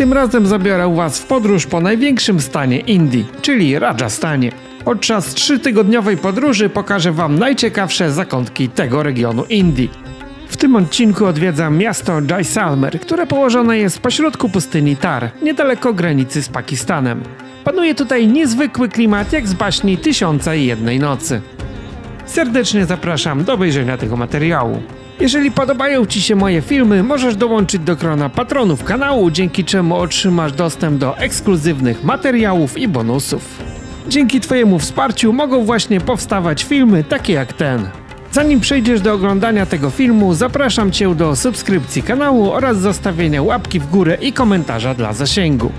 Tym razem zabiorę Was w podróż po największym stanie Indii, czyli Rajasthanie. Podczas 3-tygodniowej podróży pokażę Wam najciekawsze zakątki tego regionu Indii. W tym odcinku odwiedzam miasto Jaisalmer, które położone jest pośrodku pustyni Thar, niedaleko granicy z Pakistanem. Panuje tutaj niezwykły klimat jak z baśni Tysiąca i Jednej Nocy. Serdecznie zapraszam do obejrzenia tego materiału. Jeżeli podobają Ci się moje filmy, możesz dołączyć do grona patronów kanału, dzięki czemu otrzymasz dostęp do ekskluzywnych materiałów i bonusów. Dzięki Twojemu wsparciu mogą właśnie powstawać filmy takie jak ten. Zanim przejdziesz do oglądania tego filmu, zapraszam Cię do subskrypcji kanału oraz zostawienia łapki w górę i komentarza dla zasięgu.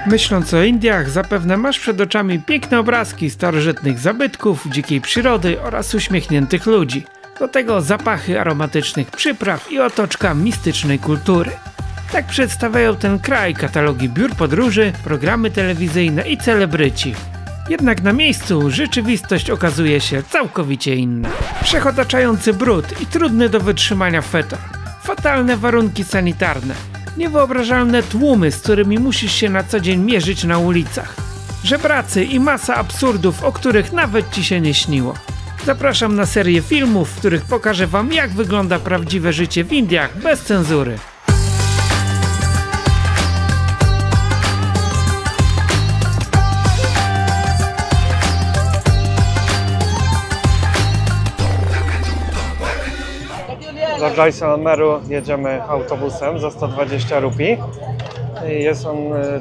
Myśląc o Indiach, zapewne masz przed oczami piękne obrazki starożytnych zabytków, dzikiej przyrody oraz uśmiechniętych ludzi. Do tego zapachy aromatycznych przypraw i otoczka mistycznej kultury. Tak przedstawiają ten kraj katalogi biur podróży, programy telewizyjne i celebryci. Jednak na miejscu rzeczywistość okazuje się całkowicie inna. Wszechotaczający brud i trudny do wytrzymania fetor. Fatalne warunki sanitarne. Niewyobrażalne tłumy, z którymi musisz się na co dzień mierzyć na ulicach. Żebracy i masa absurdów, o których nawet Ci się nie śniło. Zapraszam na serię filmów, w których pokażę Wam, jak wygląda prawdziwe życie w Indiach bez cenzury. Do Jaisalmeru jedziemy autobusem za 120 rupii. Jest on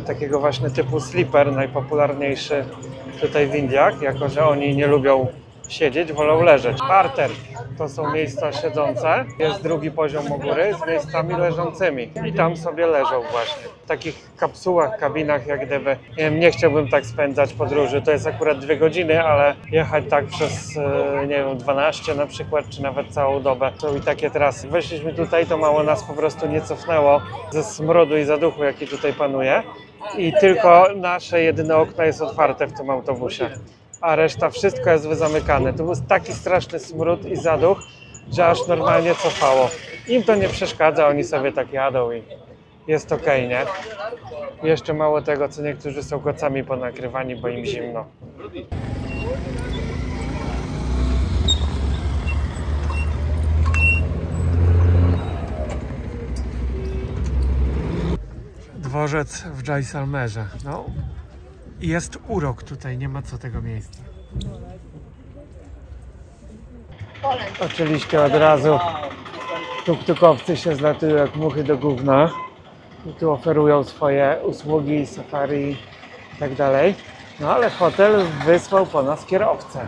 takiego właśnie typu sleeper, najpopularniejszy tutaj w Indiach, jako że oni nie lubią siedzieć, wolą leżeć. Parter to są miejsca siedzące, jest drugi poziom u góry z miejscami leżącymi i tam sobie leżą właśnie. W takich kapsułach, kabinach jak gdyby. Nie chciałbym tak spędzać podróży, to jest akurat 2 godziny, ale jechać tak przez, nie wiem, 12 na przykład, czy nawet całą dobę. Są i takie trasy. Weszliśmy tutaj, to mało nas po prostu nie cofnęło ze smrodu i zaduchu, jaki tutaj panuje. I tylko nasze jedyne okno jest otwarte w tym autobusie. A reszta wszystko jest wyzamykane. To był taki straszny smród i zaduch, że aż normalnie cofało. Im to nie przeszkadza, oni sobie tak jadą i jest okej, nie? Jeszcze mało tego, co niektórzy są kocami ponakrywani, bo im zimno. Dworzec w Jaisalmerze. No. Jest urok tutaj, nie ma co tego miejsca. Oczywiście od razu tuk-tukowcy się zlatują jak muchy do gówna. I tu oferują swoje usługi, safari i tak dalej. No ale hotel wysłał po nas kierowcę,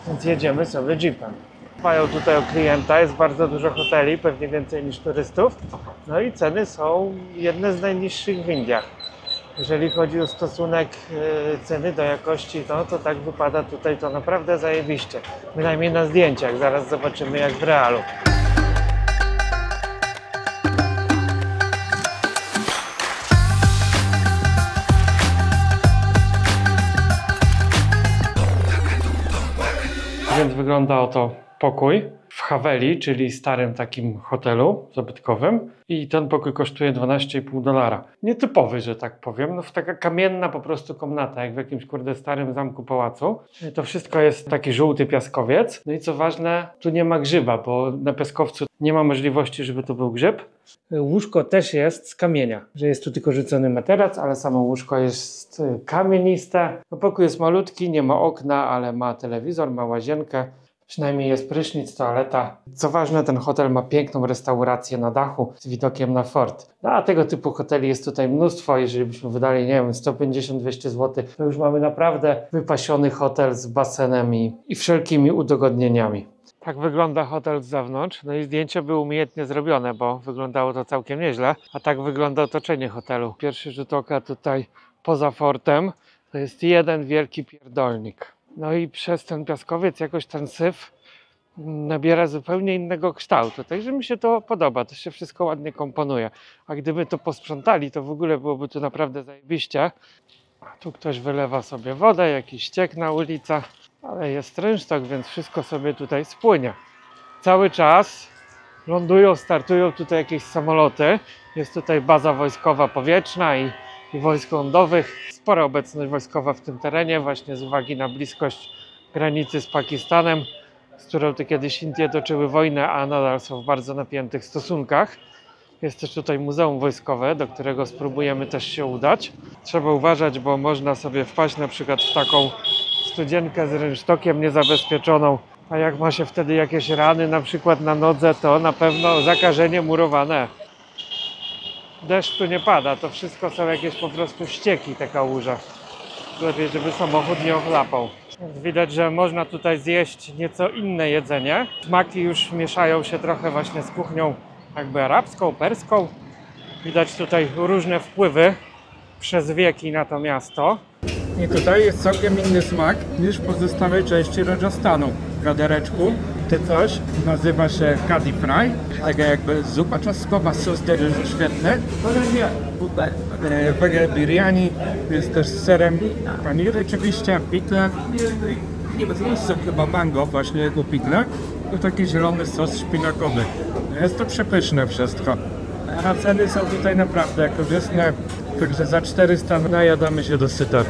więc jedziemy sobie jeepem. Mają tutaj o klienta, jest bardzo dużo hoteli, pewnie więcej niż turystów. No i ceny są jedne z najniższych w Indiach. Jeżeli chodzi o stosunek ceny do jakości, to tak wypada tutaj to naprawdę zajebiście. Bynajmniej na zdjęciach, zaraz zobaczymy jak w realu. Więc wygląda oto pokój w Haveli, czyli starym takim hotelu zabytkowym. I ten pokój kosztuje $12,5. Nietypowy, że tak powiem. No, taka kamienna po prostu komnata, jak w jakimś kurde starym zamku pałacu. To wszystko jest taki żółty piaskowiec. No i co ważne, tu nie ma grzyba, bo na piaskowcu nie ma możliwości, żeby tu był grzyb. Łóżko też jest z kamienia, że jest tu tylko rzucony materac, ale samo łóżko jest kamieniste. No, pokój jest malutki, nie ma okna, ale ma telewizor, ma łazienkę. Przynajmniej jest prysznic, toaleta. Co ważne, ten hotel ma piękną restaurację na dachu z widokiem na fort. No, a tego typu hoteli jest tutaj mnóstwo. Jeżeli byśmy wydali, nie wiem, 150-200 zł, to już mamy naprawdę wypasiony hotel z basenem i wszelkimi udogodnieniami. Tak wygląda hotel z zewnątrz. No i zdjęcie było umiejętnie zrobione, bo wyglądało to całkiem nieźle. A tak wygląda otoczenie hotelu. Pierwszy rzut oka tutaj poza fortem to jest jeden wielki pierdolnik. No i przez ten piaskowiec jakoś ten syf nabiera zupełnie innego kształtu. Także mi się to podoba, to się wszystko ładnie komponuje. A gdyby to posprzątali, to w ogóle byłoby tu naprawdę zajebiście. Tu ktoś wylewa sobie wodę, jakiś ściek na ulicach, ale jest rynsztok, więc wszystko sobie tutaj spłynie. Cały czas lądują, startują tutaj jakieś samoloty. Jest tutaj baza wojskowa powietrzna i wojsk lądowych. Spora obecność wojskowa w tym terenie, właśnie z uwagi na bliskość granicy z Pakistanem, z którą to kiedyś Indie toczyły wojnę, a nadal są w bardzo napiętych stosunkach. Jest też tutaj muzeum wojskowe, do którego spróbujemy też się udać. Trzeba uważać, bo można sobie wpaść na przykład w taką studzienkę z rynsztokiem niezabezpieczoną, a jak ma się wtedy jakieś rany, na przykład na nodze, to na pewno zakażenie murowane. Deszcz tu nie pada, to wszystko są jakieś po prostu ścieki, te kałuże. Lepiej, żeby samochód nie ochlapał. Widać, że można tutaj zjeść nieco inne jedzenie. Smaki już mieszają się trochę właśnie z kuchnią jakby arabską, perską. Widać tutaj różne wpływy przez wieki na to miasto. I tutaj jest całkiem inny smak niż w pozostałej części Rajasthanu. W wiadereczku to coś nazywa się kadi fry, taka jakby zupa czosnkowa, sos też jest świetny. Wege biryani jest też z serem panir oczywiście, pikle. Jest chyba mango, właśnie jako pikle. To taki zielony sos szpinakowy. Jest to przepyszne wszystko. A ceny są tutaj naprawdę korzystne, także za 400 najadamy się do syta.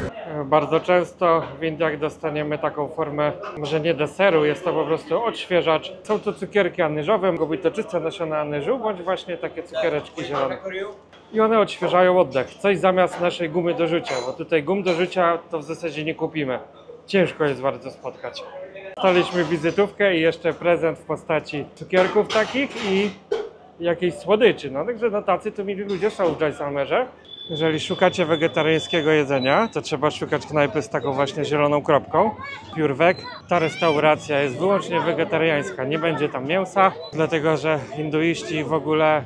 Bardzo często w Indiach dostaniemy taką formę, może nie deseru, jest to po prostu odświeżacz. Są to cukierki anyżowe, mogą być to czyste nasiona anyżu, bądź właśnie takie cukiereczki zielone. I one odświeżają oddech, coś zamiast naszej gumy do rzucia, bo tutaj gum do rzucia to w zasadzie nie kupimy. Ciężko jest bardzo spotkać. Dostaliśmy wizytówkę i jeszcze prezent w postaci cukierków takich i jakiejś słodyczy. No także no tacy to mili ludzie są w Jaisalmerze. Jeżeli szukacie wegetariańskiego jedzenia, to trzeba szukać knajpy z taką właśnie zieloną kropką. Pure Veg. Ta restauracja jest wyłącznie wegetariańska, nie będzie tam mięsa, dlatego że hinduiści w ogóle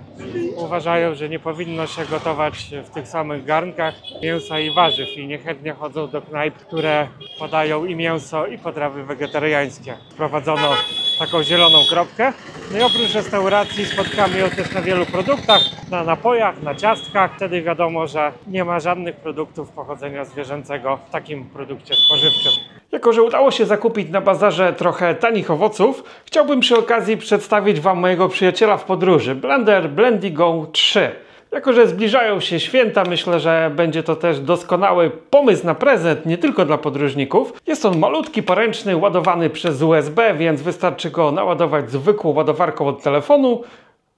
uważają, że nie powinno się gotować w tych samych garnkach mięsa i warzyw i niechętnie chodzą do knajp, które podają i mięso, i potrawy wegetariańskie. Wprowadzono taką zieloną kropkę. No i oprócz restauracji spotkamy ją też na wielu produktach, na napojach, na ciastkach. Wtedy wiadomo, że nie ma żadnych produktów pochodzenia zwierzęcego w takim produkcie spożywczym. Jako że udało się zakupić na bazarze trochę tanich owoców, chciałbym przy okazji przedstawić Wam mojego przyjaciela w podróży, blender Blendigo 3. Jako że zbliżają się święta, myślę, że będzie to też doskonały pomysł na prezent, nie tylko dla podróżników. Jest on malutki, poręczny, ładowany przez USB, więc wystarczy go naładować zwykłą ładowarką od telefonu.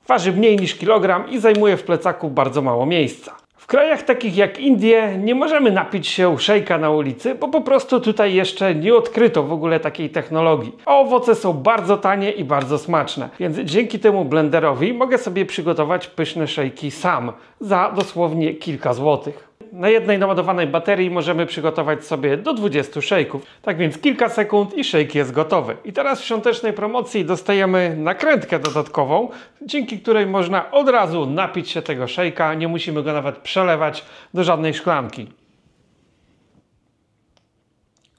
Waży mniej niż kilogram i zajmuje w plecaku bardzo mało miejsca. W krajach takich jak Indie nie możemy napić się szejka na ulicy, bo po prostu tutaj jeszcze nie odkryto w ogóle takiej technologii. A owoce są bardzo tanie i bardzo smaczne, więc dzięki temu blenderowi mogę sobie przygotować pyszne szejki sam za dosłownie kilka złotych. Na jednej naładowanej baterii możemy przygotować sobie do 20 szejków. Tak więc kilka sekund i szejk jest gotowy. I teraz w świątecznej promocji dostajemy nakrętkę dodatkową, dzięki której można od razu napić się tego szejka. Nie musimy go nawet przelewać do żadnej szklanki.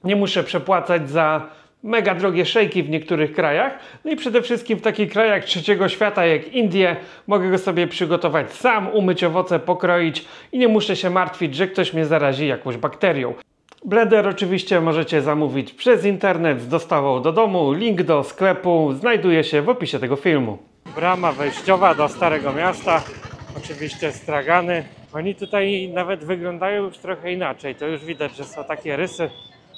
Nie muszę przepłacać za mega drogie szejki w niektórych krajach. No i przede wszystkim w takich krajach trzeciego świata jak Indie mogę go sobie przygotować sam, umyć owoce, pokroić i nie muszę się martwić, że ktoś mnie zarazi jakąś bakterią. Blender oczywiście możecie zamówić przez internet z dostawą do domu. Link do sklepu znajduje się w opisie tego filmu. Brama wejściowa do Starego Miasta, oczywiście stragany. Oni tutaj nawet wyglądają już trochę inaczej. To już widać, że są takie rysy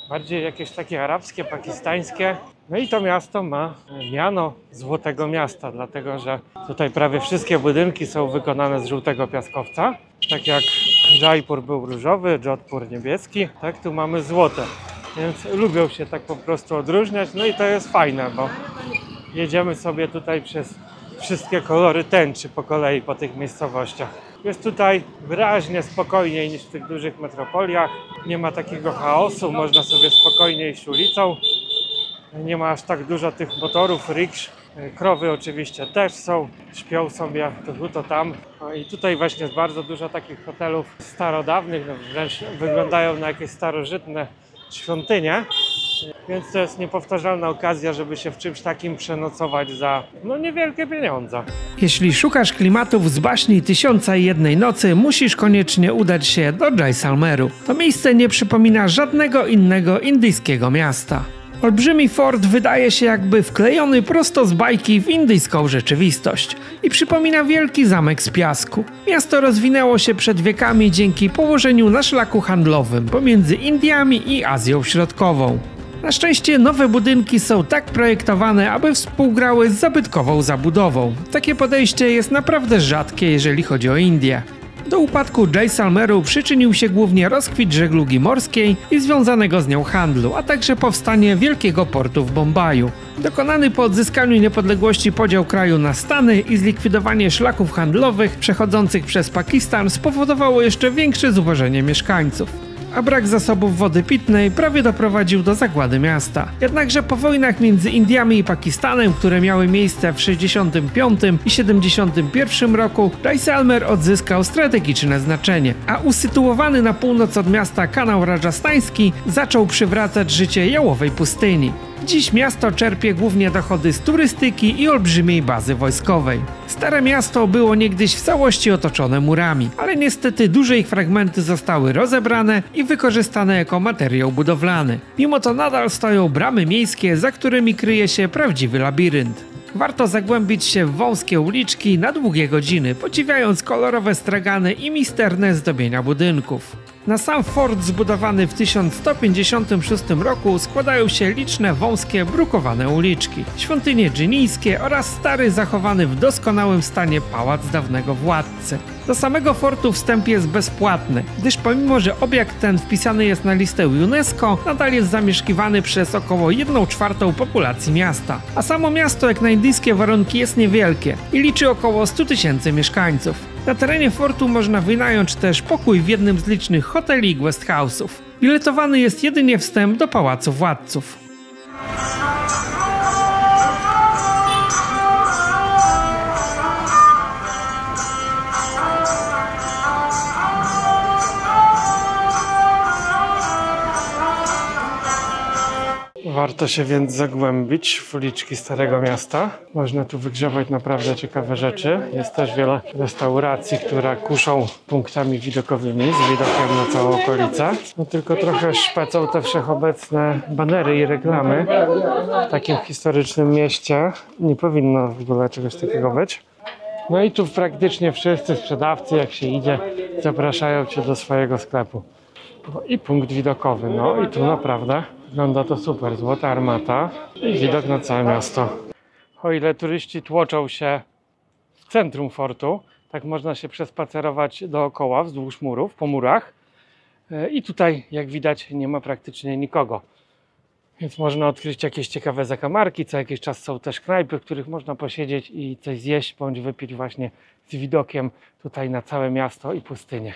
bardziej jakieś takie arabskie, pakistańskie. No i to miasto ma miano Złotego Miasta, dlatego że tutaj prawie wszystkie budynki są wykonane z żółtego piaskowca. Tak jak Jaipur był różowy, Jodhpur niebieski, tak tu mamy złote. Więc lubią się tak po prostu odróżniać, no i to jest fajne, bo jedziemy sobie tutaj przez wszystkie kolory tęczy po kolei po tych miejscowościach. Jest tutaj wyraźnie spokojniej niż w tych dużych metropoliach. Nie ma takiego chaosu, można sobie spokojnie iść ulicą. Nie ma aż tak dużo tych motorów, riksz. Krowy oczywiście też są, śpią sobie to tam. No i tutaj właśnie jest bardzo dużo takich hotelów starodawnych, no wręcz wyglądają na jakieś starożytne świątynie. Więc to jest niepowtarzalna okazja, żeby się w czymś takim przenocować za niewielkie pieniądze. Jeśli szukasz klimatów z baśni 1001 nocy, musisz koniecznie udać się do Jaisalmeru. To miejsce nie przypomina żadnego innego indyjskiego miasta. Olbrzymi fort wydaje się jakby wklejony prosto z bajki w indyjską rzeczywistość i przypomina wielki zamek z piasku. Miasto rozwinęło się przed wiekami dzięki położeniu na szlaku handlowym pomiędzy Indiami i Azją Środkową. Na szczęście nowe budynki są tak projektowane, aby współgrały z zabytkową zabudową. Takie podejście jest naprawdę rzadkie, jeżeli chodzi o Indię. Do upadku Jaisalmeru przyczynił się głównie rozkwit żeglugi morskiej i związanego z nią handlu, a także powstanie wielkiego portu w Bombaju. Dokonany po odzyskaniu niepodległości podział kraju na stany i zlikwidowanie szlaków handlowych przechodzących przez Pakistan spowodowało jeszcze większe zubożenie mieszkańców, a brak zasobów wody pitnej prawie doprowadził do zagłady miasta. Jednakże po wojnach między Indiami i Pakistanem, które miały miejsce w 1965 i 1971 roku, Jaisalmer odzyskał strategiczne znaczenie, a usytuowany na północ od miasta kanał Rajasthański zaczął przywracać życie jałowej pustyni. Dziś miasto czerpie głównie dochody z turystyki i olbrzymiej bazy wojskowej. Stare miasto było niegdyś w całości otoczone murami, ale niestety duże ich fragmenty zostały rozebrane i wykorzystane jako materiał budowlany. Mimo to nadal stoją bramy miejskie, za którymi kryje się prawdziwy labirynt. Warto zagłębić się w wąskie uliczki na długie godziny, podziwiając kolorowe stragany i misterne zdobienia budynków. Na sam fort zbudowany w 1156 roku składają się liczne wąskie, brukowane uliczki, świątynie dżinijskie oraz stary, zachowany w doskonałym stanie pałac dawnego władcy. Do samego fortu wstęp jest bezpłatny, gdyż pomimo, że obiekt ten wpisany jest na listę UNESCO, nadal jest zamieszkiwany przez około 1/4 populacji miasta. A samo miasto jak na indyjskie warunki jest niewielkie i liczy około 100 000 mieszkańców. Na terenie fortu można wynająć też pokój w jednym z licznych hoteli i guest house'ów. Biletowany jest jedynie wstęp do pałacu władców. Warto się więc zagłębić w uliczki Starego Miasta. Można tu wygrzewać naprawdę ciekawe rzeczy. Jest też wiele restauracji, które kuszą punktami widokowymi z widokiem na całą okolicę. No tylko trochę szpecą te wszechobecne banery i reklamy. W takim historycznym mieście nie powinno w ogóle czegoś takiego być. No i tu praktycznie wszyscy sprzedawcy, jak się idzie, zapraszają cię do swojego sklepu. I punkt widokowy. No i tu naprawdę wygląda to super. Złota armata i widok na całe miasto. O ile turyści tłoczą się w centrum fortu, tak można się przespacerować dookoła, wzdłuż murów, po murach. I tutaj, jak widać, nie ma praktycznie nikogo. Więc można odkryć jakieś ciekawe zakamarki. Co jakiś czas są też knajpy, w których można posiedzieć i coś zjeść, bądź wypić właśnie z widokiem tutaj na całe miasto i pustynię.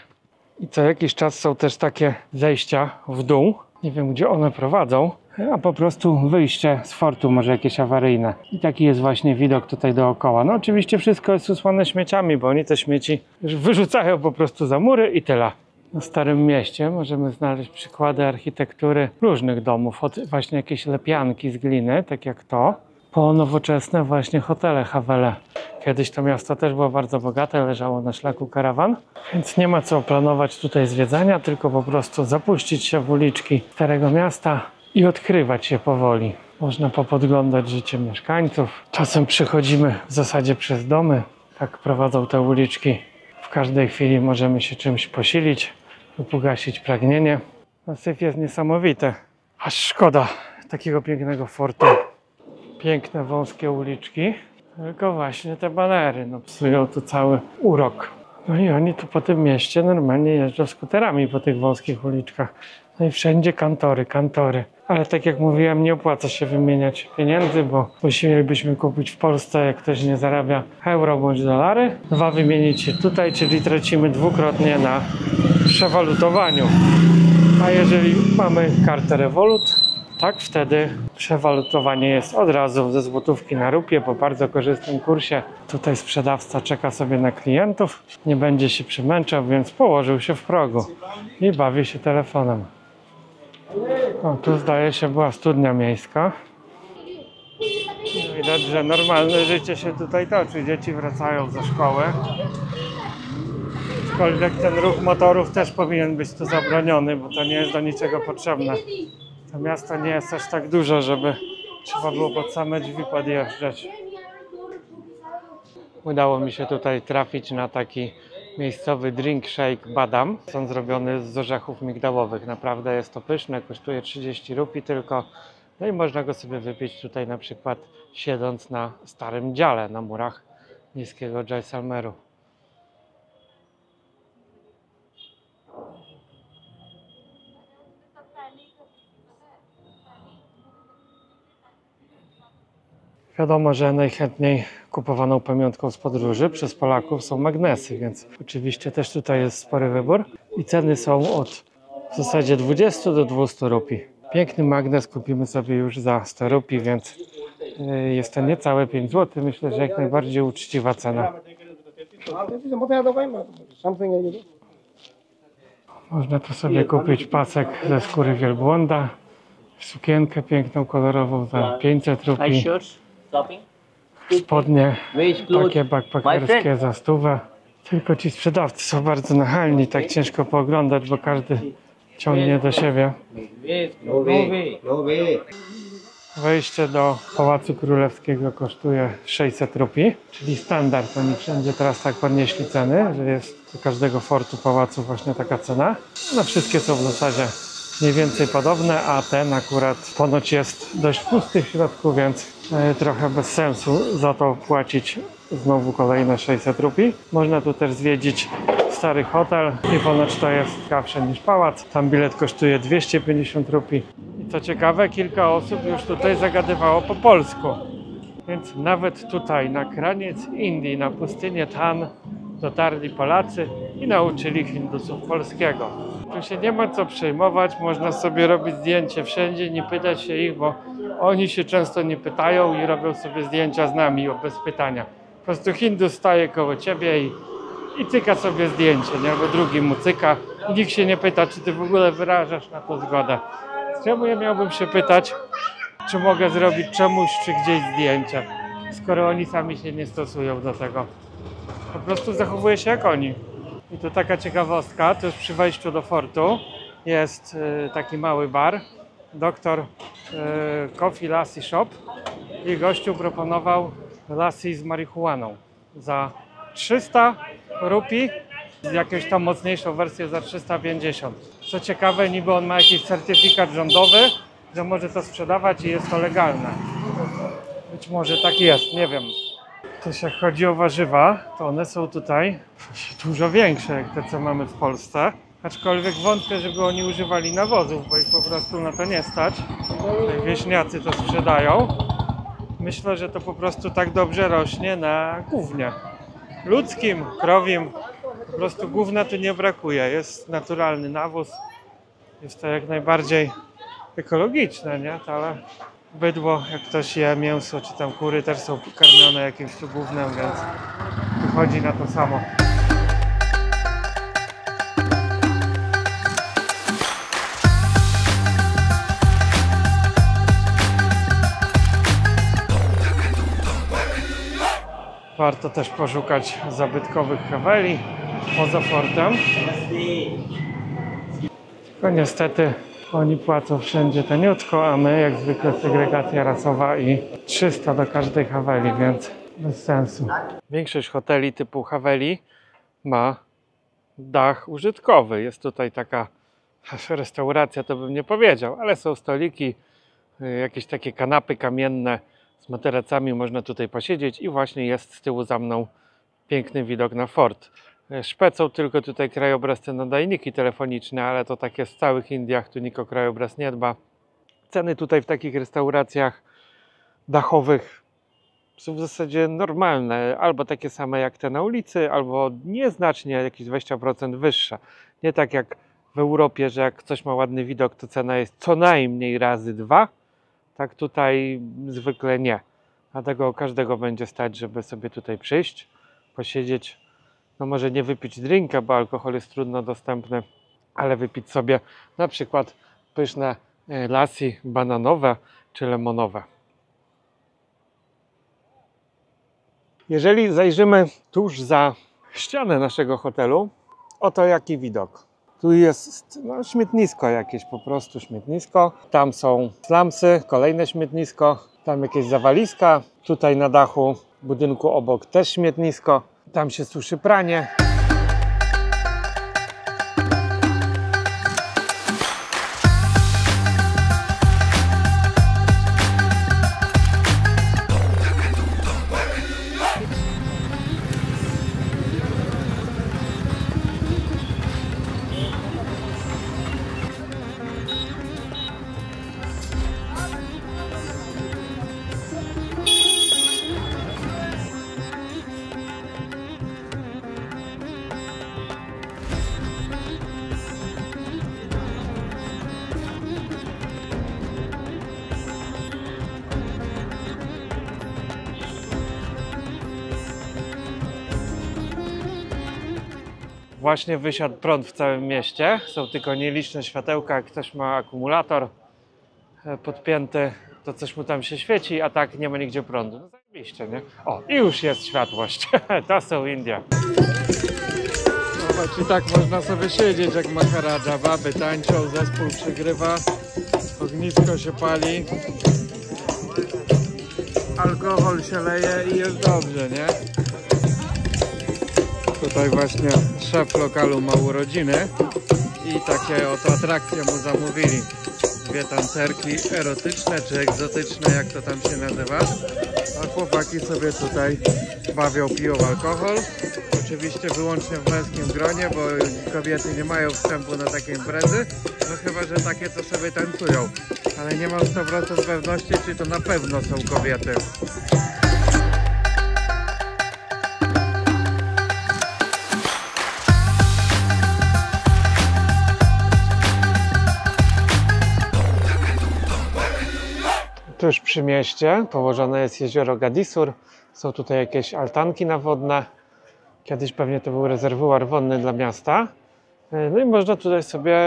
I co jakiś czas są też takie zejścia w dół. Nie wiem, gdzie one prowadzą, a po prostu wyjście z fortu, może jakieś awaryjne. I taki jest właśnie widok tutaj dookoła. No oczywiście wszystko jest usłane śmieciami, bo oni te śmieci wyrzucają po prostu za mury i tyle. Na Starym Mieście możemy znaleźć przykłady architektury różnych domów. Od właśnie jakieś lepianki z gliny, tak jak to, po nowoczesne właśnie hotele, hawele. Kiedyś to miasto też było bardzo bogate, leżało na szlaku karawan, więc nie ma co planować tutaj zwiedzania, tylko po prostu zapuścić się w uliczki Starego Miasta i odkrywać je powoli. Można popodglądać życie mieszkańców. Czasem przychodzimy w zasadzie przez domy, tak prowadzą te uliczki. W każdej chwili możemy się czymś posilić lub ugasić pragnienie. Syf jest niesamowity. Aż szkoda takiego pięknego fortu. Piękne, wąskie uliczki. Tylko właśnie te banery, no psują tu cały urok. No i oni tu po tym mieście normalnie jeżdżą skuterami po tych wąskich uliczkach. No i wszędzie kantory, kantory. Ale tak jak mówiłem, nie opłaca się wymieniać pieniędzy, bo musielibyśmy kupić w Polsce, jak ktoś nie zarabia euro bądź dolary. Dwa wymienić je tutaj, czyli tracimy dwukrotnie na przewalutowaniu. A jeżeli mamy kartę Revolut, tak, wtedy przewalutowanie jest od razu ze złotówki na rupię po bardzo korzystnym kursie. Tutaj sprzedawca czeka sobie na klientów, nie będzie się przemęczał, więc położył się w progu i bawi się telefonem. O, tu zdaje się była studnia miejska. Widać, że normalne życie się tutaj toczy. Dzieci wracają ze szkoły. Aczkolwiek ten ruch motorów też powinien być tu zabroniony, bo to nie jest do niczego potrzebne. To miasto nie jest aż tak duże, żeby trzeba było pod same drzwi podjeżdżać. Udało mi się tutaj trafić na taki miejscowy drink shake badam. Są zrobione z orzechów migdałowych. Naprawdę jest to pyszne, kosztuje 30 rupii tylko. No i można go sobie wypić tutaj na przykład siedząc na starym dziale na murach niskiego Jaisalmeru. Wiadomo, że najchętniej kupowaną pamiątką z podróży przez Polaków są magnesy, więc oczywiście też tutaj jest spory wybór. I ceny są od w zasadzie 20 do 200 rupii. Piękny magnes kupimy sobie już za 100 rupii, więc jest to niecałe 5 zł. Myślę, że jak najbardziej uczciwa cena. Można tu sobie kupić pasek ze skóry wielbłąda, sukienkę piękną, kolorową za 500 rupii. Spodnie takie backpackerskie za 100. Tylko ci sprzedawcy są bardzo nachalni, tak ciężko pooglądać, bo każdy ciągnie do siebie. Wejście do Pałacu Królewskiego kosztuje 600 rupii, czyli standard. Oni wszędzie teraz tak podnieśli ceny, że jest do każdego fortu pałacu właśnie taka cena. No wszystkie są w zasadzie mniej więcej podobne, a ten akurat ponoć jest dość pusty w środku, więc trochę bez sensu za to płacić znowu kolejne 600 rupii. Można tu też zwiedzić stary hotel i ponoć to jest ciekawsze niż pałac. Tam bilet kosztuje 250 rupii. I co ciekawe, kilka osób już tutaj zagadywało po polsku. Więc nawet tutaj na kraniec Indii, na pustynię Tan dotarli Polacy i nauczyli Hindusów polskiego. Tu się nie ma co przejmować, można sobie robić zdjęcie wszędzie, nie pytać się ich, bo oni się często nie pytają i robią sobie zdjęcia z nami bez pytania. Po prostu Hindus staje koło ciebie i cyka sobie zdjęcie, nie? Albo drugi mu cyka i nikt się nie pyta, czy ty w ogóle wyrażasz na to zgodę. Czemu ja miałbym się pytać, czy mogę zrobić czemuś czy gdzieś zdjęcie, skoro oni sami się nie stosują do tego. Po prostu zachowuję się jak oni. I tu taka ciekawostka, to już przy wejściu do fortu jest taki mały bar, Dr. Coffee Lassi Shop i gościu proponował lassi z marihuaną za 300 rupii, jakąś tam mocniejszą wersję za 350. Co ciekawe, niby on ma jakiś certyfikat rządowy, że może to sprzedawać i jest to legalne. Być może tak jest, nie wiem. Jeśli chodzi o warzywa, to one są tutaj dużo większe jak te, co mamy w Polsce. Aczkolwiek wątpię, żeby oni używali nawozów, bo ich po prostu na to nie stać. Wieśniacy to sprzedają. Myślę, że to po prostu tak dobrze rośnie na gównie. Ludzkim, krowim, po prostu gówna tu nie brakuje. Jest naturalny nawóz. Jest to jak najbardziej ekologiczne, nie? Ale bydło, jak ktoś je mięso, czy tam kury też są karmione jakimś tu gównem, więc wychodzi na to samo. Warto też poszukać zabytkowych haweli poza fortem. Tylko niestety oni płacą wszędzie taniutko, a my jak zwykle segregacja rasowa i 300 do każdej haweli, więc bez sensu. Większość hoteli typu haweli ma dach użytkowy. Jest tutaj taka restauracja, to bym nie powiedział, ale są stoliki, jakieś takie kanapy kamienne z materacami, można tutaj posiedzieć i właśnie jest z tyłu za mną piękny widok na fort. Szpecą tylko tutaj krajobraz te nadajniki telefoniczne, ale to tak jest w całych Indiach, tu nikt o krajobraz nie dba. Ceny tutaj w takich restauracjach dachowych są w zasadzie normalne, albo takie same jak te na ulicy, albo nieznacznie jakieś 20% wyższe. Nie tak jak w Europie, że jak ktoś ma ładny widok, to cena jest co najmniej razy 2. Tak tutaj zwykle nie. Dlatego każdego będzie stać, żeby sobie tutaj przyjść, posiedzieć. No może nie wypić drinka, bo alkohol jest trudno dostępny, ale wypić sobie na przykład pyszne lassi bananowe czy lemonowe. Jeżeli zajrzymy tuż za ścianę naszego hotelu, oto jaki widok. Tu jest no, śmietnisko jakieś, po prostu śmietnisko. Tam są slumsy, kolejne śmietnisko. Tam jakieś zawaliska. Tutaj na dachu budynku obok też śmietnisko. Tam się suszy pranie. Właśnie wysiadł prąd w całym mieście. Są tylko nieliczne światełka. Jak ktoś ma akumulator podpięty, to coś mu tam się świeci, a tak nie ma nigdzie prądu. No zajebiście, nie? O, i już jest światłość. To są Indie. Zobacz, i tak można sobie siedzieć jak Maharadża. Baby tańczą, zespół przygrywa, ognisko się pali, alkohol się leje i jest dobrze, nie? Tutaj właśnie szef lokalu ma urodziny i takie oto atrakcje mu zamówili. Dwie tancerki erotyczne czy egzotyczne, jak to tam się nazywa. A chłopaki sobie tutaj bawią, piją alkohol. Oczywiście wyłącznie w męskim gronie, bo kobiety nie mają wstępu na takie imprezy. No chyba, że takie to sobie tańcują. Ale nie mam 100% pewności, czy to na pewno są kobiety. Tuż przy mieście położone jest jezioro Gadisur. Są tutaj jakieś altanki nawodne. Kiedyś pewnie to był rezerwuar wodny dla miasta. No i można tutaj sobie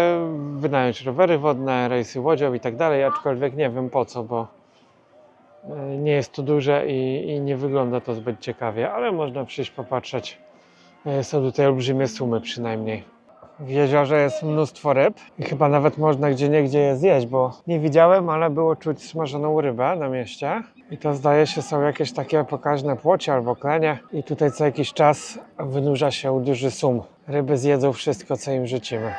wynająć rowery wodne, rejsy łodzią i tak dalej, aczkolwiek nie wiem po co, bo nie jest to duże i nie wygląda to zbyt ciekawie, ale można przyjść popatrzeć. Są tutaj olbrzymie sumy przynajmniej. W jeziorze jest mnóstwo ryb i chyba nawet można gdzieniegdzie je zjeść, bo nie widziałem, ale było czuć smażoną rybę na mieście. I to zdaje się są jakieś takie pokaźne płocie albo klenie. I tutaj co jakiś czas wynurza się duży sum. Ryby zjedzą wszystko, co im życzymy.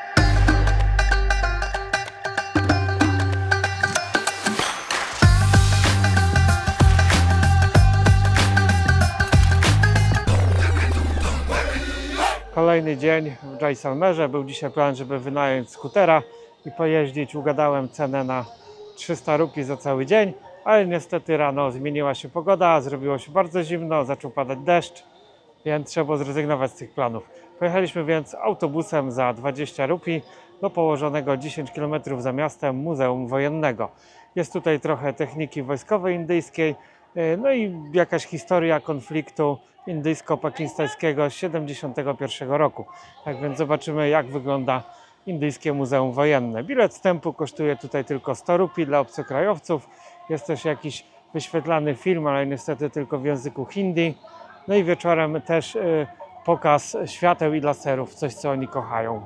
Kolejny dzień w Jaisalmerze. Był dzisiaj plan, żeby wynająć skutera i pojeździć. Ugadałem cenę na 300 rupii za cały dzień, ale niestety rano zmieniła się pogoda, zrobiło się bardzo zimno, zaczął padać deszcz, więc trzeba było zrezygnować z tych planów. Pojechaliśmy więc autobusem za 20 rupii do położonego 10 km za miastem Muzeum Wojennego. Jest tutaj trochę techniki wojskowej indyjskiej, no i jakaś historia konfliktu indyjsko-pakistańskiego z 1971 roku. Tak więc zobaczymy, jak wygląda Indyjskie Muzeum Wojenne. Bilet wstępu kosztuje tutaj tylko 100 rupii dla obcokrajowców. Jest też jakiś wyświetlany film, ale niestety tylko w języku hindi. No i wieczorem też pokaz świateł i laserów, coś co oni kochają.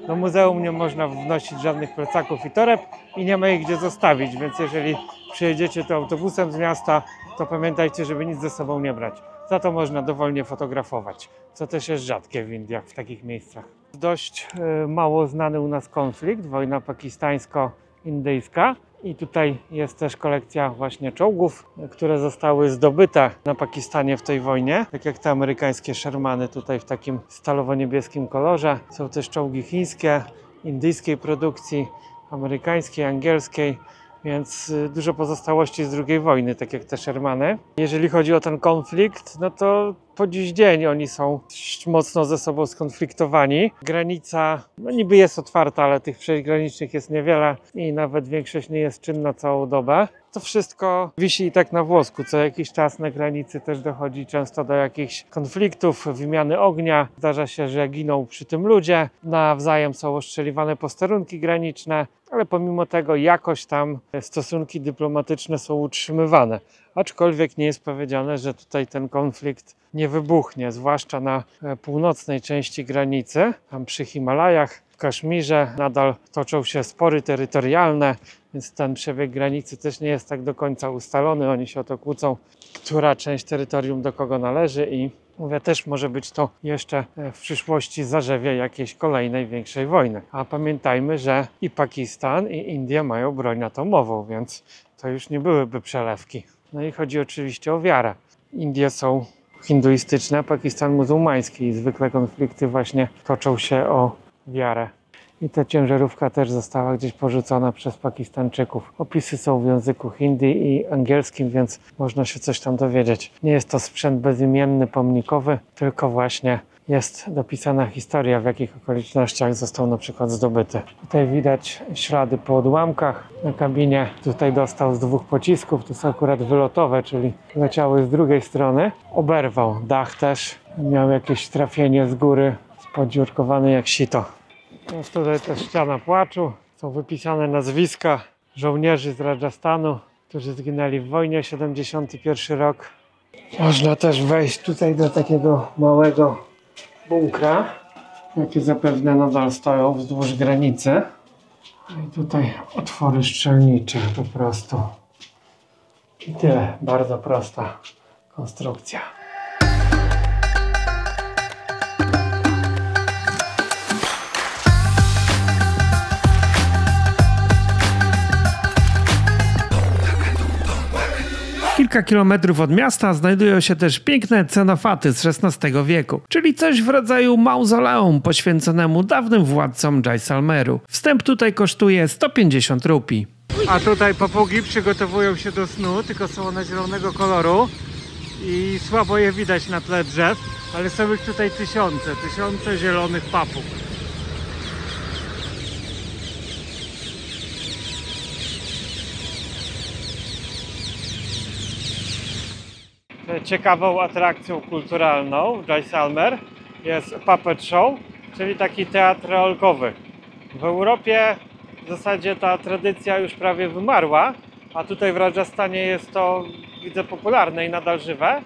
Do muzeum nie można wnosić żadnych plecaków i toreb i nie ma ich gdzie zostawić, więc jeżeli przyjedziecie tu autobusem z miasta, to pamiętajcie, żeby nic ze sobą nie brać. Za to można dowolnie fotografować, co też jest rzadkie w Indiach, w takich miejscach. Dość mało znany u nas konflikt, wojna pakistańsko-indyjska. I tutaj jest też kolekcja właśnie czołgów, które zostały zdobyte na Pakistanie w tej wojnie. Tak jak te amerykańskie Shermany tutaj w takim stalowo-niebieskim kolorze. Są też czołgi chińskie, indyjskiej produkcji, amerykańskiej, angielskiej. Więc dużo pozostałości z II wojny, tak jak te Shermany. Jeżeli chodzi o ten konflikt, no to po dziś dzień oni są mocno ze sobą skonfliktowani. Granica no niby jest otwarta, ale tych przejść granicznych jest niewiele i nawet większość nie jest czynna całą dobę. To wszystko wisi i tak na włosku. Co jakiś czas na granicy też dochodzi często do jakichś konfliktów, wymiany ognia. Zdarza się, że giną przy tym ludzie. Nawzajem są ostrzeliwane posterunki graniczne, ale pomimo tego jakoś tam stosunki dyplomatyczne są utrzymywane. Aczkolwiek nie jest powiedziane, że tutaj ten konflikt nie wybuchnie, zwłaszcza na północnej części granicy, tam przy Himalajach, w Kaszmirze nadal toczą się spory terytorialne, więc ten przebieg granicy też nie jest tak do końca ustalony. Oni się o to kłócą, która część terytorium do kogo należy i mówię, też może być to jeszcze w przyszłości zarzewie jakiejś kolejnej większej wojny. A pamiętajmy, że i Pakistan, i Indie mają broń atomową, więc to już nie byłyby przelewki. No i chodzi oczywiście o wiarę. Indie są hinduistyczne, a Pakistan muzułmański i zwykle konflikty właśnie toczą się o wiarę. I ta ciężarówka też została gdzieś porzucona przez Pakistańczyków. Opisy są w języku hindi i angielskim, więc można się coś tam dowiedzieć. Nie jest to sprzęt bezimienny, pomnikowy, tylko właśnie jest dopisana historia, w jakich okolicznościach został na przykład zdobyty. Tutaj widać ślady po odłamkach na kabinie. Tutaj dostał z 2 pocisków, to są akurat wylotowe, czyli leciały z drugiej strony. Oberwał dach też, miał jakieś trafienie z góry, podziurkowany jak sito. Jest tutaj też ściana płaczu. Są wypisane nazwiska żołnierzy z Rajasthanu, którzy zginęli w wojnie, 71 rok. Można też wejść tutaj do takiego małego bunkra, jakie zapewne nadal stoją wzdłuż granicy. I tutaj otwory strzelnicze po prostu. I tyle. Bardzo prosta konstrukcja. Kilka kilometrów od miasta znajdują się też piękne cenofaty z XVI wieku, czyli coś w rodzaju mauzoleum poświęconemu dawnym władcom Jaisalmeru. Wstęp tutaj kosztuje 150 rupii. A tutaj papugi przygotowują się do snu, tylko są one zielonego koloru i słabo je widać na tle drzew, ale są ich tutaj tysiące zielonych papug. Ciekawą atrakcją kulturalną w Jaisalmer jest puppet show, czyli taki teatr rolkowy. W Europie w zasadzie ta tradycja już prawie wymarła, a tutaj w Rajasthanie jest to, widzę, popularne i nadal żywe.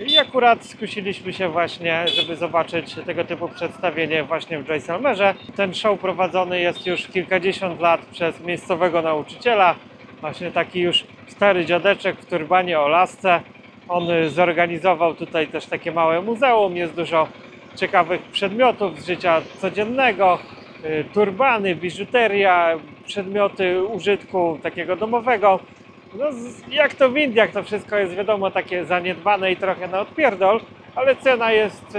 I akurat skusiliśmy się właśnie, żeby zobaczyć tego typu przedstawienie właśnie w Jaisalmerze. Ten show prowadzony jest już kilkadziesiąt lat przez miejscowego nauczyciela, właśnie taki już stary dziadeczek w turbanie o lasce. On zorganizował tutaj też takie małe muzeum, jest dużo ciekawych przedmiotów z życia codziennego, turbany, biżuteria, przedmioty użytku takiego domowego. No, jak to w Indiach, to wszystko jest, wiadomo, takie zaniedbane i trochę na odpierdol, ale cena jest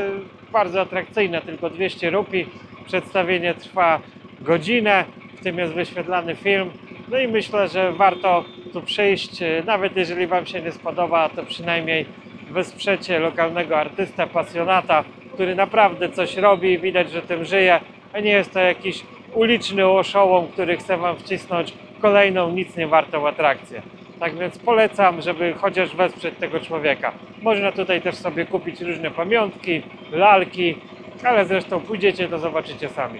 bardzo atrakcyjna, tylko 200 rupii. Przedstawienie trwa godzinę, w tym jest wyświetlany film. No i myślę, że warto tu przyjść, nawet jeżeli Wam się nie spodoba, to przynajmniej wesprzecie lokalnego artystę, pasjonata, który naprawdę coś robi i widać, że tym żyje, a nie jest to jakiś uliczny oszołom, który chce Wam wcisnąć kolejną nic nie wartą atrakcję. Tak więc polecam, żeby chociaż wesprzeć tego człowieka. Można tutaj też sobie kupić różne pamiątki, lalki, ale zresztą pójdziecie, to zobaczycie sami.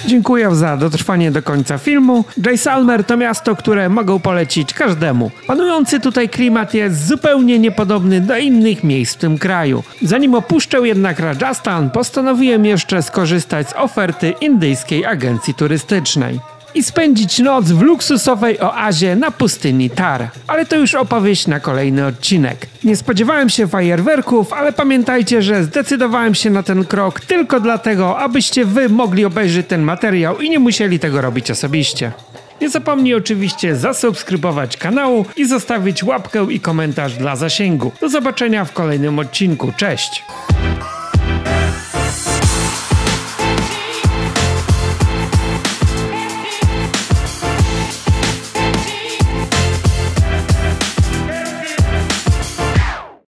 Dziękuję za dotrwanie do końca filmu. Jaisalmer to miasto, które mogą polecić każdemu. Panujący tutaj klimat jest zupełnie niepodobny do innych miejsc w tym kraju. Zanim opuszczę jednak Rajasthan, postanowiłem jeszcze skorzystać z oferty indyjskiej agencji turystycznej. i spędzić noc w luksusowej oazie na pustyni Tar. Ale to już opowieść na kolejny odcinek. Nie spodziewałem się fajerwerków, ale pamiętajcie, że zdecydowałem się na ten krok tylko dlatego, abyście wy mogli obejrzeć ten materiał i nie musieli tego robić osobiście. Nie zapomnij oczywiście zasubskrybować kanału i zostawić łapkę i komentarz dla zasięgu. Do zobaczenia w kolejnym odcinku. Cześć!